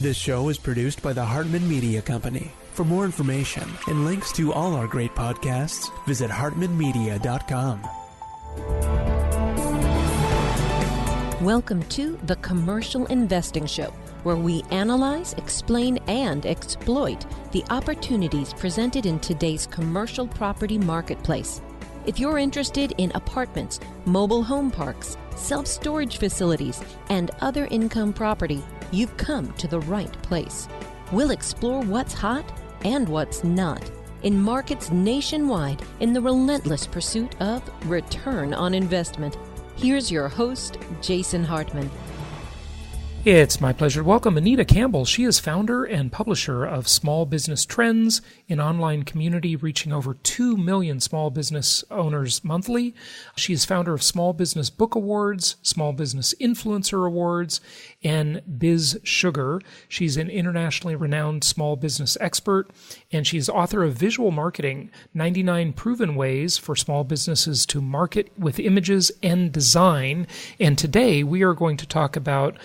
This show is produced by the Hartman Media Company. For more information and links to all our great podcasts, visit hartmanmedia.com. Welcome to The Commercial Investing Show, where we analyze, explain, and exploit the opportunities presented in today's commercial property marketplace. If you're interested in apartments, mobile home parks, self-storage facilities, and other income property, you've come to the right place. We'll explore what's hot and what's not in markets nationwide in the relentless pursuit of return on investment. Here's your host, Jason Hartman. It's my pleasure to welcome Anita Campbell. She is founder and publisher of Small Business Trends, an online community reaching over 2 million small business owners monthly. She is founder of Small Business Book Awards, Small Business Influencer Awards, and Biz Sugar. She's an internationally renowned small business expert, and she's author of Visual Marketing, 99 Proven Ways for Small Businesses to Market with Images and Design. And today we are going to talk about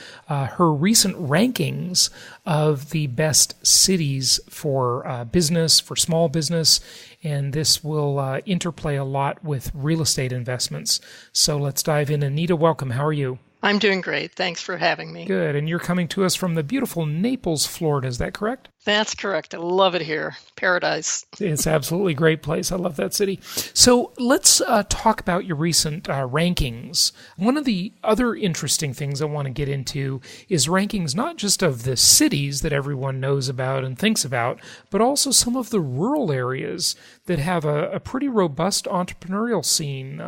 her recent rankings of the best cities for business, for small business, and this will interplay a lot with real estate investments. So let's dive in. Anita, welcome. How are you? I'm doing great. Thanks for having me. Good. And you're coming to us from the beautiful Naples, Florida. Is that correct? That's correct. I love it here. Paradise. It's absolutely a great place. I love that city. So let's talk about your recent rankings. One of the other interesting things I want to get into is rankings not just of the cities that everyone knows about and thinks about, but also some of the rural areas that have a pretty robust entrepreneurial scene.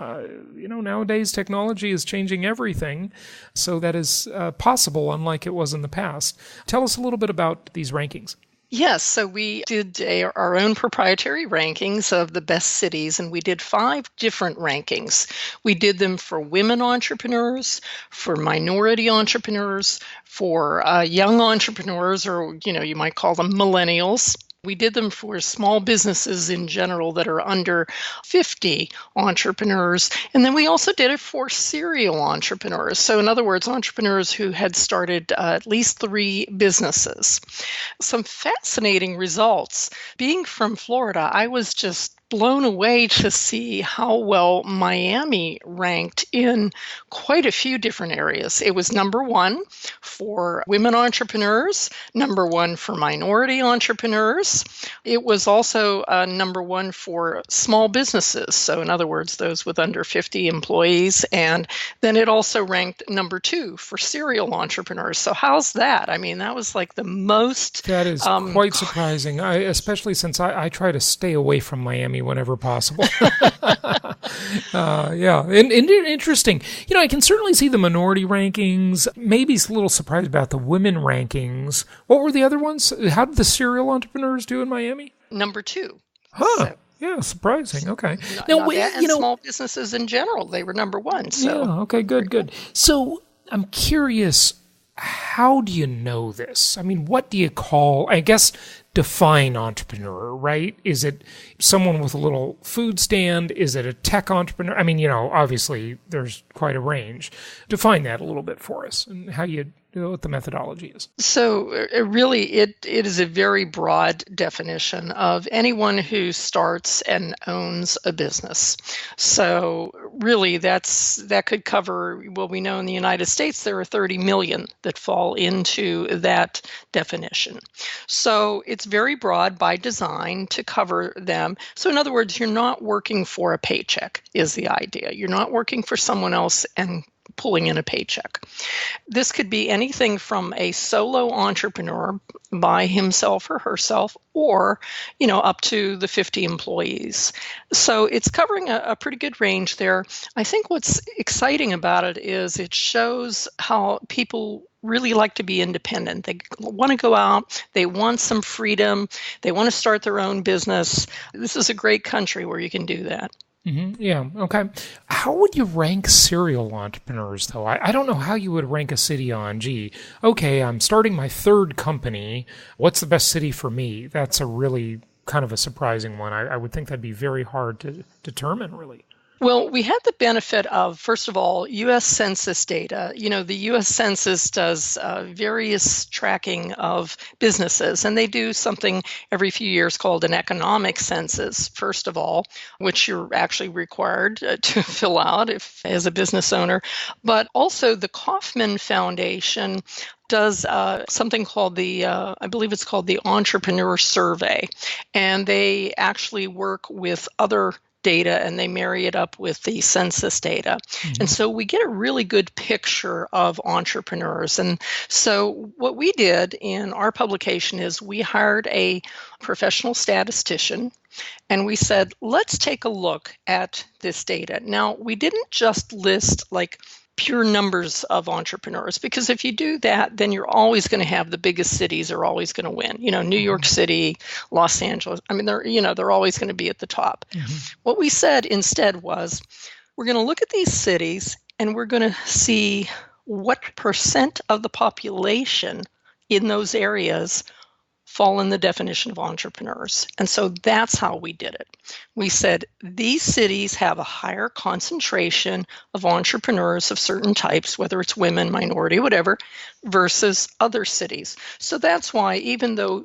Nowadays technology is changing everything, so that is possible, unlike it was in the past. Tell us a little bit about these rankings. Yes, so we did our own proprietary rankings of the best cities, and we did 5 different rankings. We did them for women entrepreneurs, for minority entrepreneurs, for young entrepreneurs, or you might call them millennials. We did them for small businesses in general that are under 50 entrepreneurs. And then we also did it for serial entrepreneurs. So in other words, entrepreneurs who had started at least 3 businesses. Some fascinating results. Being from Florida, I was just blown away to see how well Miami ranked in quite a few different areas. It was number 1 for women entrepreneurs, number 1 for minority entrepreneurs. It was also number 1 for small businesses. So in other words, those with under 50 employees. And then it also ranked number 2 for serial entrepreneurs. So how's that? I mean, that was like the most... That is quite surprising, especially since I try to stay away from Miami whenever possible. And interesting. I can certainly see the minority rankings. Maybe a little surprised about the women rankings. What were the other ones? How did the serial entrepreneurs do in Miami? Number 2. Huh. So, yeah, surprising. Okay. Now, small businesses in general, they were number 1. So. Yeah, okay, good. So I'm curious, how do you know this? I mean, what do you call, I guess, define entrepreneur, right? Is it someone with a little food stand? Is it a tech entrepreneur? I mean, obviously there's quite a range. Define that a little bit for us and how you what the methodology is. So it is a very broad definition of anyone who starts and owns a business. So really that could cover, well, we know in the United States there are 30 million that fall into that definition. So it's very broad by design to cover them. So in other words, you're not working for a paycheck is the idea. You're not working for someone else and pulling in a paycheck. This could be anything from a solo entrepreneur by himself or herself, or, up to the 50 employees. So it's covering a pretty good range there. I think what's exciting about it is it shows how people really like to be independent. They want to go out, they want some freedom, they want to start their own business. This is a great country where you can do that. Mm-hmm. Yeah. Okay. How would you rank serial entrepreneurs, though? I don't know how you would rank a city on, okay, I'm starting my 3rd company. What's the best city for me? That's a really kind of a surprising one. I would think that'd be very hard to determine, really. Well, we had the benefit of, first of all, US Census data. The US Census does various tracking of businesses, and they do something every few years called an economic census, first of all, which you're actually required to fill out if as a business owner. But also the Kauffman Foundation does something called I believe it's called the Entrepreneur Survey. And they actually work with other data and they marry it up with the census data. Mm-hmm. And so we get a really good picture of entrepreneurs. And so what we did in our publication is we hired a professional statistician and we said, let's take a look at this data. Now, we didn't just list like pure numbers of entrepreneurs, because if you do that, then you're always going to have the biggest cities are always going to win. New York City, Los Angeles. I mean, they're always going to be at the top. Mm-hmm. What we said instead was, we're going to look at these cities and we're going to see what percent of the population in those areas fall in the definition of entrepreneurs. And so that's how we did it. We said these cities have a higher concentration of entrepreneurs of certain types, whether it's women, minority, whatever, versus other cities. So that's why, even though,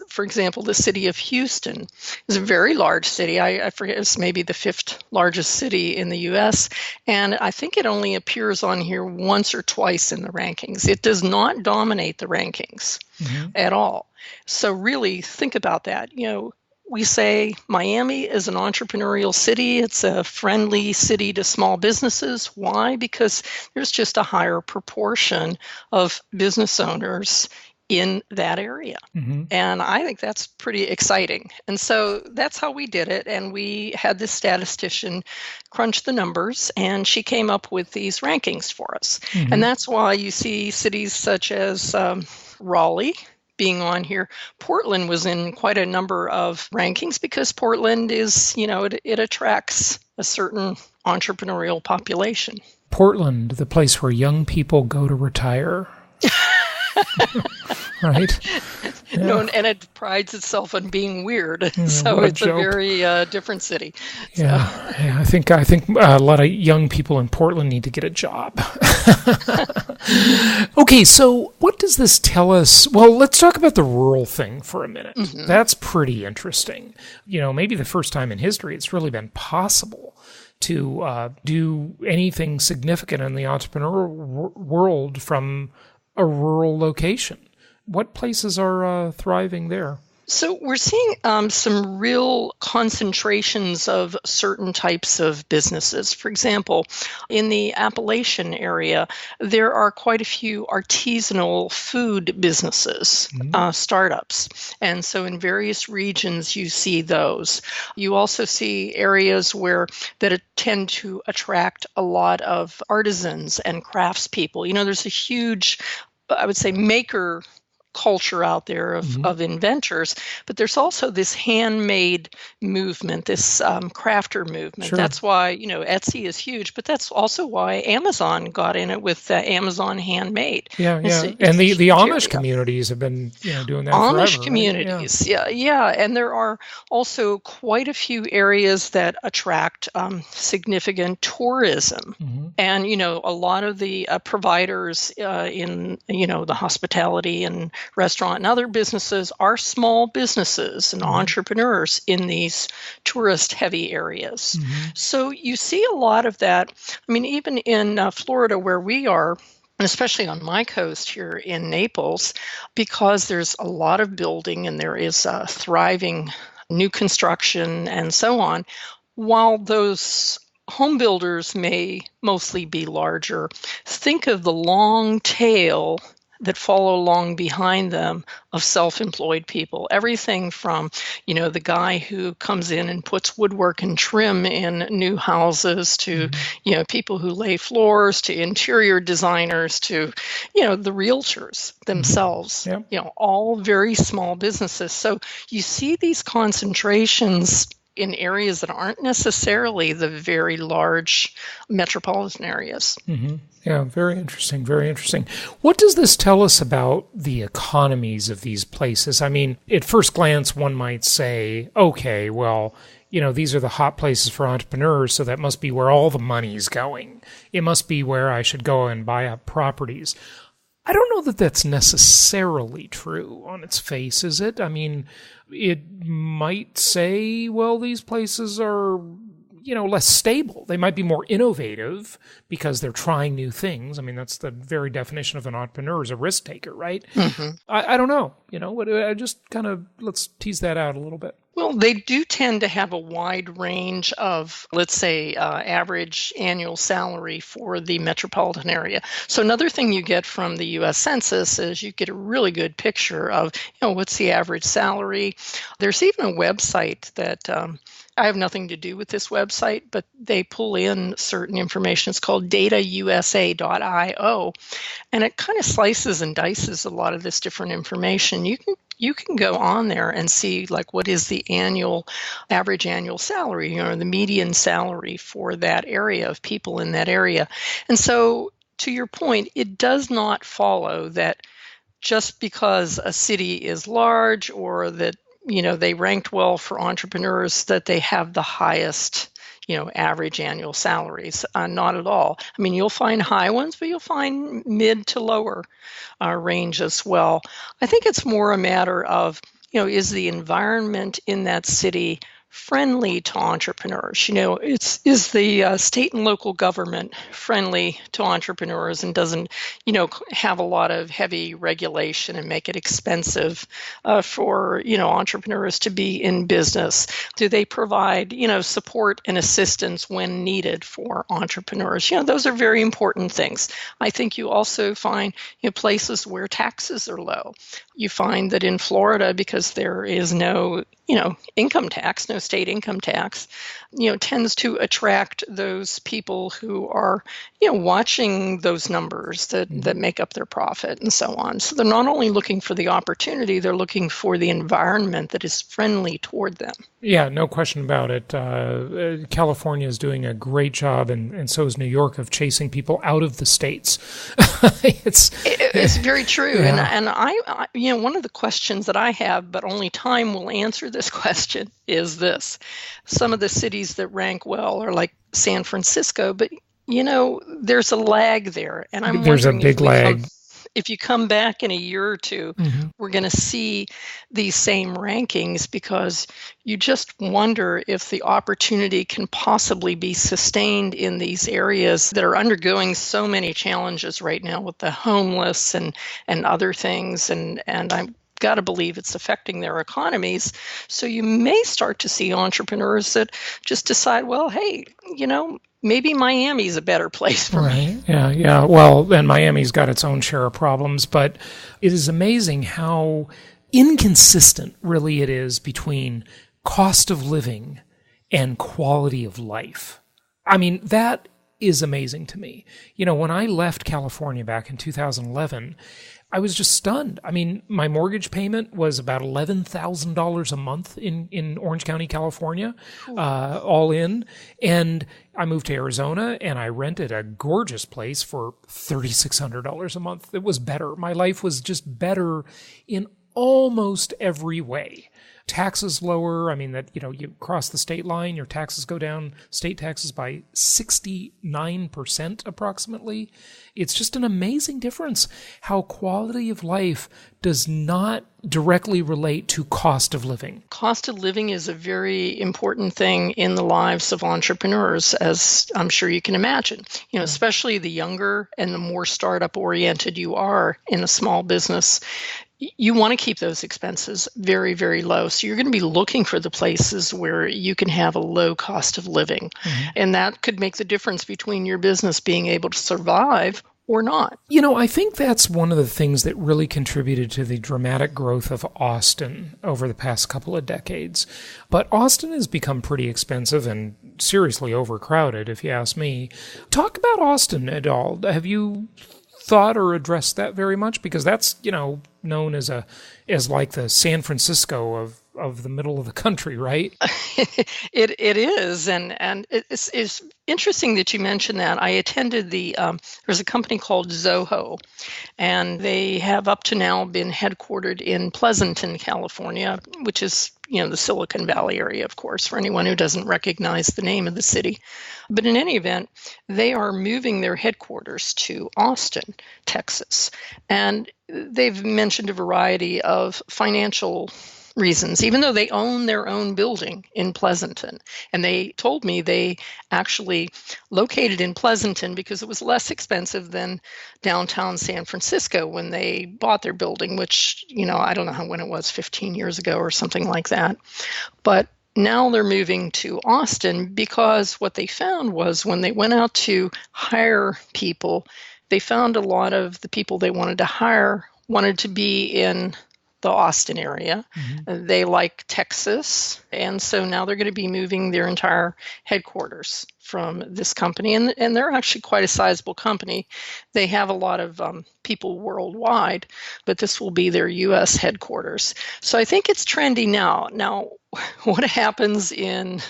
for example, the city of Houston is a very large city, I forget, it's maybe the 5th largest city in the US, and I think it only appears on here once or twice in the rankings. It does not dominate the rankings at all. So really think about that. We say Miami is an entrepreneurial city. It's a friendly city to small businesses. Why? Because there's just a higher proportion of business owners in that area. Mm-hmm. And I think that's pretty exciting. And so that's how we did it. And we had this statistician crunch the numbers, and she came up with these rankings for us. Mm-hmm. And that's why you see cities such as Raleigh being on here. Portland was in quite a number of rankings because Portland is, it attracts a certain entrepreneurial population. Portland, the place where young people go to retire. Right? Yeah. No, and it prides itself on being weird. So it's a very different city. Yeah, I think a lot of young people in Portland need to get a job. Okay, so what does this tell us? Well, let's talk about the rural thing for a minute. Mm-hmm. That's pretty interesting. Maybe the first time in history it's really been possible to do anything significant in the entrepreneurial world from a rural location. What places are thriving there? So we're seeing some real concentrations of certain types of businesses. For example, in the Appalachian area, there are quite a few artisanal food businesses, startups. And so in various regions, you see those. You also see areas that tend to attract a lot of artisans and craftspeople. There's a huge, I would say, maker culture out there of inventors, but there's also this handmade movement, this crafter movement. Sure. That's why, Etsy is huge, but that's also why Amazon got in it with Amazon Handmade. Yeah. And the Amish communities have been doing that forever. Amish communities, right? Yeah. And there are also quite a few areas that attract significant tourism. Mm-hmm. And, a lot of the providers in, the hospitality and restaurant and other businesses are small businesses and entrepreneurs in these tourist-heavy areas. Mm-hmm. So you see a lot of that. I mean, even in Florida where we are, and especially on my coast here in Naples, because there's a lot of building and there is thriving new construction and so on, while those home builders may mostly be larger, think of the long tail that follow along behind them of self-employed people. Everything from, the guy who comes in and puts woodwork and trim in new houses to, people who lay floors, to interior designers, to, the realtors themselves, all very small businesses. So you see these concentrations in areas that aren't necessarily the very large metropolitan areas. Mm-hmm. Yeah, very interesting, very interesting. What does this tell us about the economies of these places? I mean, at first glance, one might say, okay, well, these are the hot places for entrepreneurs, so that must be where all the money's going. It must be where I should go and buy up properties. I don't know that that's necessarily true on its face, is it? I mean, it might say, well, these places are, less stable. They might be more innovative because they're trying new things. I mean, that's the very definition of an entrepreneur, is a risk taker, right? Mm-hmm. I don't know. I just kind of, let's tease that out a little bit. Well, they do tend to have a wide range of, let's say, average annual salary for the metropolitan area. So another thing you get from the US Census is you get a really good picture of, what's the average salary. There's even a website that I have nothing to do with this website, but they pull in certain information. It's called datausa.io, and it kind of slices and dices a lot of this different information. You can go on there and see like what is the average annual salary, the median salary for that area of people in that area. And so to your point, it does not follow that just because a city is large or that they ranked well for entrepreneurs that they have the highest average annual salaries. Not at all. I mean, you'll find high ones, but you'll find mid to lower range as well. I think it's more a matter of, is the environment in that city friendly to entrepreneurs? Is the state and local government friendly to entrepreneurs and doesn't, have a lot of heavy regulation and make it expensive for, entrepreneurs to be in business? Do they provide, support and assistance when needed for entrepreneurs? Those are very important things. I think you also find, places where taxes are low. You find that in Florida, because there is no, income tax, no state income tax, tends to attract those people who are, watching those numbers that make up their profit and so on. So they're not only looking for the opportunity, they're looking for the environment that is friendly toward them. Yeah, no question about it. California is doing a great job, and so is New York, of chasing people out of the states. It's very true. Yeah. And I, one of the questions that I have, but only time will answer this question, is this. Some of the cities that rank well are like San Francisco, but, there's a lag there. And I'm There's a wondering big lag. if you come back in a year or two, we're going to see these same rankings, because you just wonder if the opportunity can possibly be sustained in these areas that are undergoing so many challenges right now with the homeless and other things. And I'm got to believe it's affecting their economies. So you may start to see entrepreneurs that just decide, well, hey, maybe Miami's a better place for me. Yeah. Well, and Miami's got its own share of problems, but it is amazing how inconsistent really it is between cost of living and quality of life. I mean, that is amazing to me. When I left California back in 2011, I was just stunned. I mean, my mortgage payment was about $11,000 a month in Orange County, California, all in. And I moved to Arizona and I rented a gorgeous place for $3,600 a month. It was better. My life was just better in almost every way. Taxes lower. I mean, that, you cross the state line, your taxes go down, state taxes by 69% approximately. It's just an amazing difference how quality of life does not directly relate to cost of living. Cost of living is a very important thing in the lives of entrepreneurs, as I'm sure you can imagine. Especially the younger and the more startup oriented you are in a small business, you want to keep those expenses very, very low. So you're going to be looking for the places where you can have a low cost of living. And that could make the difference between your business being able to survive or not. I think that's one of the things that really contributed to the dramatic growth of Austin over the past couple of decades. But Austin has become pretty expensive and seriously overcrowded, if you ask me. Talk about Austin at all. Have you thought or addressed that very much? Because that's, known as like the San Francisco of the middle of the country, right? It is, and it's interesting that you mentioned that. I attended there's a company called Zoho, and they have up to now been headquartered in Pleasanton, California, which is the Silicon Valley area, of course, for anyone who doesn't recognize the name of the city. But in any event, they are moving their headquarters to Austin, Texas, and they've mentioned a variety of financial reasons, even though they own their own building in Pleasanton. And they told me they actually located in Pleasanton because it was less expensive than downtown San Francisco when they bought their building, which, I don't know when it was, 15 years ago or something like that. But now they're moving to Austin because what they found was when they went out to hire people, they found a lot of the people they wanted to hire wanted to be in the Austin area. Mm-hmm. They like Texas. And so now they're going to be moving their entire headquarters from this company. And they're actually quite a sizable company. They have a lot of people worldwide, but this will be their U.S. headquarters. So I think it's trendy now. Now, what happens in,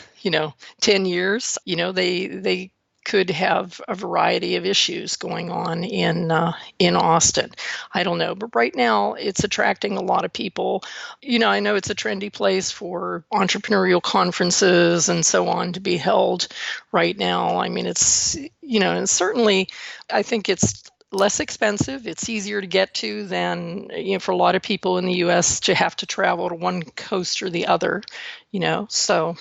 10 years? They could have a variety of issues going on in Austin. I don't know, but right now it's attracting a lot of people. I know it's a trendy place for entrepreneurial conferences and so on to be held right now. I mean, it's, and certainly I think it's less expensive. It's easier to get to than, for a lot of people in the U.S. to have to travel to one coast or the other, so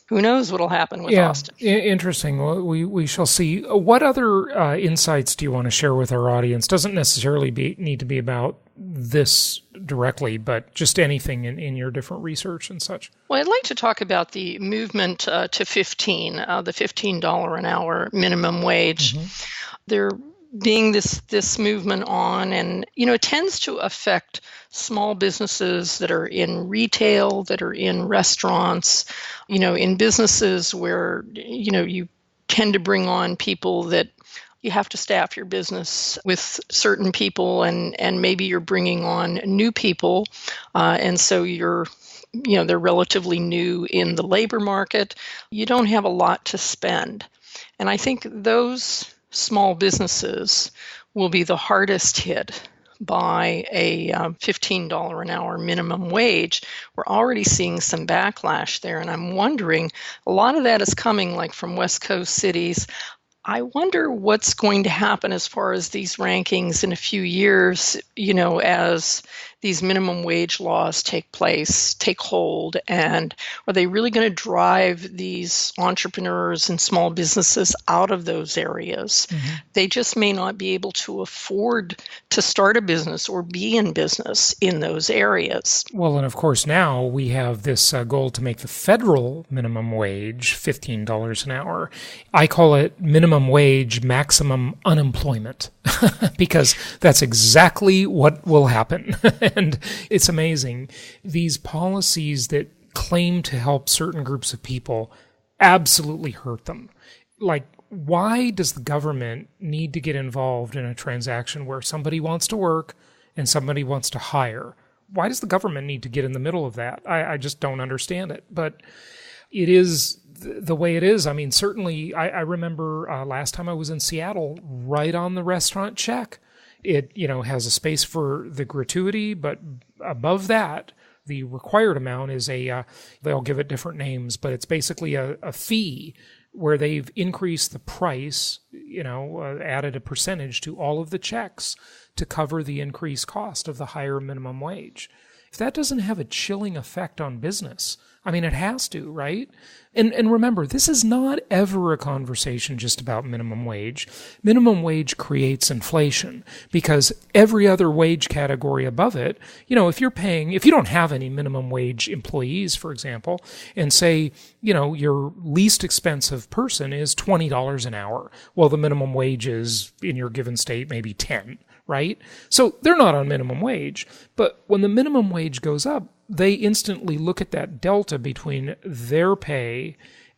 who knows what will happen with Austin. Interesting. Well, we shall see. What other insights do you want to share with our audience? Doesn't necessarily need to be about this directly, but just anything in your different research and such. Well, I'd like to talk about the movement to the $15 an hour minimum wage. Mm-hmm. There being this movement on, and it tends to affect small businesses that are in retail, that are in restaurants, in businesses where you tend to bring on people that you have to staff your business with certain people, and maybe you're bringing on new people, and so they're relatively new in the labor market. You don't have a lot to spend, and I think those small businesses will be the hardest hit by a $15 an hour minimum wage. We're already seeing some backlash there, and I'm wondering, a lot of that is coming from West Coast cities. I wonder what's going to happen as far as these rankings in a few years, as these minimum wage laws take hold, and are they really going to drive these entrepreneurs and small businesses out of those areas? Mm-hmm. They just may not be able to afford to start a business or be in business in those areas. Well, and of course now we have this goal to make the federal minimum wage $15 an hour. I call it minimum wage maximum unemployment because that's exactly what will happen. And it's amazing. These policies that claim to help certain groups of people absolutely hurt them. Why does the government need to get involved in a transaction where somebody wants to work and somebody wants to hire? Why does the government need to get in the middle of that? I just don't understand it. But it is the way it is. I mean, certainly, I remember last time I was in Seattle, right on the restaurant check. It, has a space for the gratuity, but above that, the required amount is they'll give it different names, but it's basically a fee where they've increased the price, added a percentage to all of the checks to cover the increased cost of the higher minimum wage. If that doesn't have a chilling effect on business, I mean, it has to, right? And remember, this is not ever a conversation just about minimum wage. Minimum wage creates inflation because every other wage category above it, if you don't have any minimum wage employees, for example, and say, your least expensive person is $20 an hour. Well, the minimum wage is in your given state, maybe 10, right? So they're not on minimum wage. But when the minimum wage goes up, they instantly look at that delta between their pay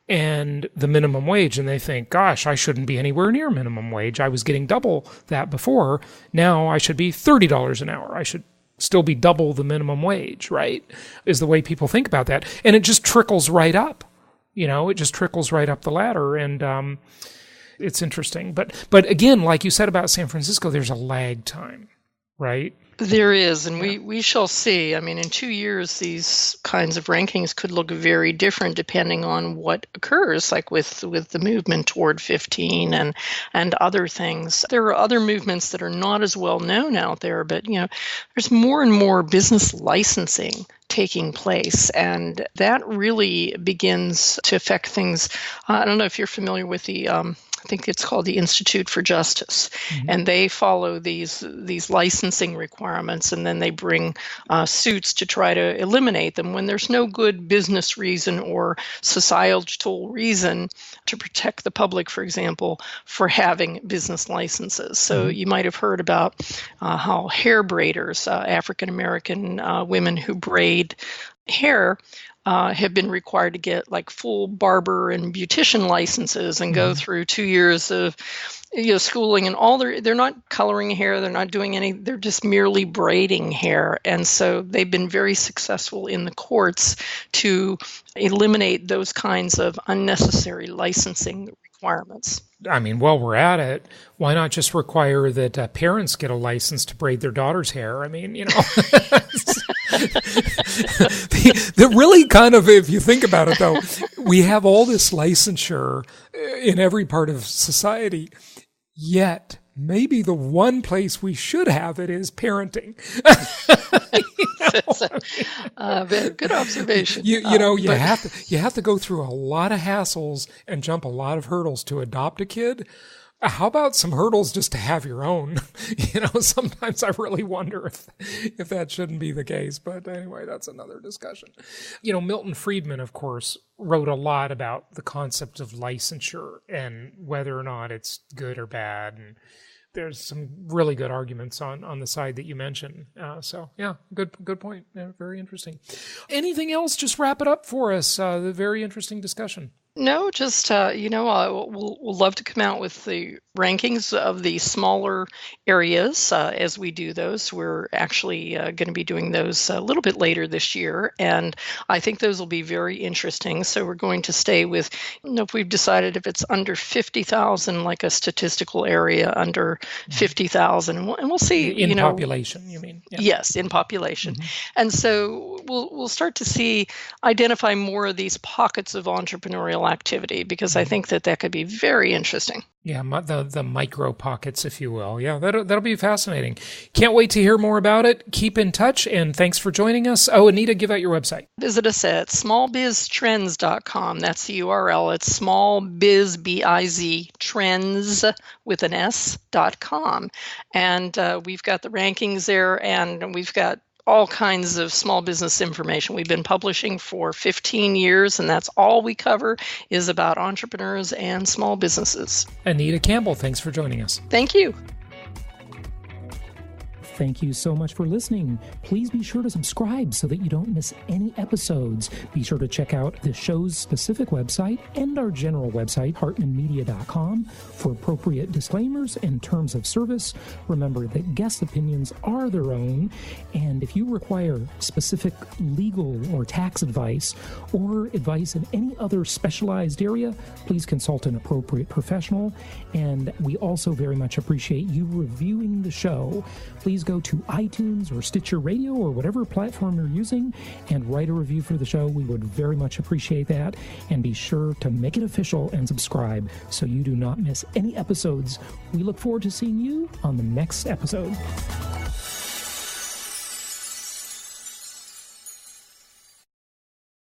and the minimum wage, and they think, gosh, I shouldn't be anywhere near minimum wage. I was getting double that before. Now I should be $30 an hour. I should still be double the minimum wage, right? Is the way people think about that. And it just trickles right up. It just trickles right up the ladder. And it's interesting. But again, like you said about San Francisco, there's a lag time, right? There is, and we shall see. I mean, in 2 years, these kinds of rankings could look very different depending on what occurs, like with the movement toward 15 and other things. There are other movements that are not as well known out there, but, there's more and more business licensing taking place, and that really begins to affect things. I don't know if you're familiar with the I think it's called the Institute for Justice, and they follow these licensing requirements, and then they bring suits to try to eliminate them when there's no good business reason or societal reason to protect the public, for example, for having business licenses. So you might have heard about how hair braiders, African American women who braid hair, have been required to get like full barber and beautician licenses and go through 2 years of schooling, and all they're not coloring hair, they're not doing they're just merely braiding hair. And so they've been very successful in the courts to eliminate those kinds of unnecessary licensing requirements. I mean, while we're at it, why not just require that parents get a license to braid their daughter's hair? I mean, the really kind of, if you think about it, though, we have all this licensure in every part of society, yet maybe the one place we should have it is parenting. Good observation. You have to go through a lot of hassles and jump a lot of hurdles to adopt a kid. How about some hurdles just to have your own? Sometimes I really wonder if that shouldn't be the case. But anyway, that's another discussion. Milton Friedman, of course, wrote a lot about the concept of licensure and whether or not it's good or bad. And there's some really good arguments on the side that you mentioned. Good point. Yeah, very interesting. Anything else? Just wrap it up for us. The very interesting discussion. No, just, we'll love to come out with the rankings of the smaller areas as we do those. We're actually going to be doing those a little bit later this year, and I think those will be very interesting. So we're going to stay with, if we've decided if it's under 50,000, like a statistical area under 50,000, and we'll see. In population, you mean? Yeah. Yes, in population. And so we'll start to identify more of these pockets of entrepreneurial activity, because I think that could be very interesting. Yeah, the micro pockets, if you will. Yeah, that'll be fascinating. Can't wait to hear more about it. Keep in touch, and thanks for joining us. Oh, Anita, give out your website. Visit us at smallbiztrends.com. That's the URL. It's smallbiz, trends with an S.com. And we've got the rankings there, and we've got all kinds of small business information. We've been publishing for 15 years, and that's all we cover is about entrepreneurs and small businesses. Anita Campbell, thanks for joining us. Thank you. Thank you so much for listening. Please be sure to subscribe so that you don't miss any episodes. Be sure to check out the show's specific website and our general website, hartmanmedia.com, for appropriate disclaimers and terms of service. Remember that guest opinions are their own, and if you require specific legal or tax advice or advice in any other specialized area, please consult an appropriate professional. And we also very much appreciate you reviewing the show. Please go to iTunes or Stitcher Radio or whatever platform you're using and write a review for the show. We would very much appreciate that. And be sure to make it official and subscribe so you do not miss any episodes. We look forward to seeing you on the next episode.